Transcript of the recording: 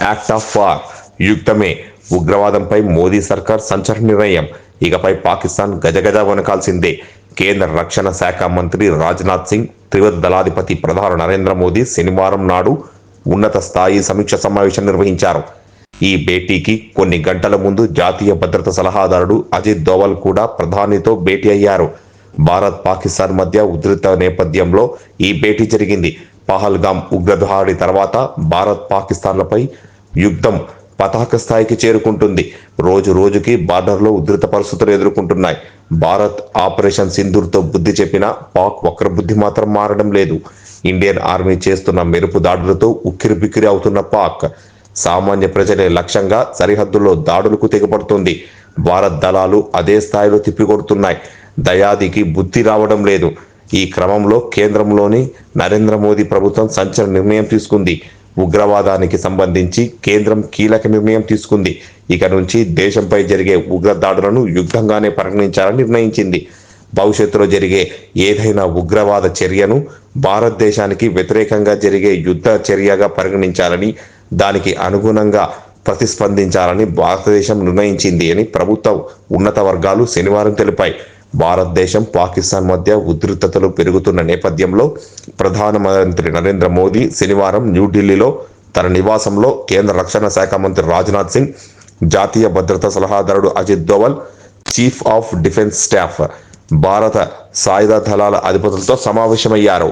Act of war, యుద్ధమే ఉగ్రవాదంపై మోదీ సర్కార్ సంచలన నిర్ణయం. ఇకపై పాకిస్తాన్ గజగజ వణకాల్సిందే. కేంద్ర రక్షణ శాఖ మంత్రి రాజ్నాథ్ సింగ్, త్రివిధ దళాధిపతి ప్రధాని నరేంద్ర మోదీ శనివారం నాడు ఉన్నత స్థాయి సమీక్ష సమావేశం నిర్వహించారు. ఈ భేటీకి కొన్ని గంటల ముందు జాతీయ భద్రతా సలహాదారుడు అజిత్ దోవల్ కూడా ప్రధానితో భేటీ అయ్యారు. భారత్ పాకిస్తాన్ మధ్య ఉద్రిక్త నేపథ్యంలో ఈ భేటీ జరిగింది. పహల్గామ్ ఉగ్రదాడి తర్వాత భారత్ పాకిస్తాన్లపై యుద్ధం పతాక స్థాయికి చేరుకుంటుంది. రోజు రోజుకి బార్డర్లో ఉధృత పరిస్థితులు ఎదుర్కొంటున్నాయి. భారత్ ఆపరేషన్ సింధూర్తో బుద్ధి చెప్పినా పాక్ వక్ర బుద్ధి మాత్రం మారడం లేదు. ఇండియన్ ఆర్మీ చేస్తున్న మెరుపు దాడులతో ఉక్కిరిబిక్కిరి అవుతున్న పాక్ సామాన్య ప్రజలే లక్ష్యంగా సరిహద్దుల్లో దాడులకు తెగబడుతుంది. భారత్ దళాలు అదే స్థాయిలో తిప్పికొడుతున్నాయి. దయాదికి బుద్ధి రావడం లేదు. ఈ క్రమంలో కేంద్రంలోని నరేంద్ర మోదీ ప్రభుత్వం సంచలన నిర్ణయం తీసుకుంది. ఉగ్రవాదానికి సంబంధించి కేంద్రం కీలక నిర్ణయం తీసుకుంది. ఇక నుంచి దేశంపై జరిగే ఉగ్ర దాడులను యుద్ధంగానే పరిగణించాలని నిర్ణయించింది. భవిష్యత్తులో జరిగే ఏదైనా ఉగ్రవాద చర్యను భారతదేశానికి వ్యతిరేకంగా జరిగే యుద్ధ చర్యగా పరిగణించాలని, దానికి అనుగుణంగా ప్రతిస్పందించాలని భారతదేశం నిర్ణయించింది అని ప్రభుత్వ ఉన్నత వర్గాలు శనివారం తెలిపాయి. భారతదేశం పాకిస్తాన్ మధ్య ఉద్రిక్తతలు పెరుగుతున్న నేపథ్యంలో ప్రధానమంత్రి నరేంద్ర మోదీ శనివారం న్యూఢిల్లీలో తన నివాసంలో కేంద్ర రక్షణ శాఖ మంత్రి రాజ్నాథ్ సింగ్, జాతీయ భద్రతా సలహాదారుడు Ajit Doval, chief of defence staff, భారత సాయుధ దళాల అధిపతులతో సమావేశమయ్యారు.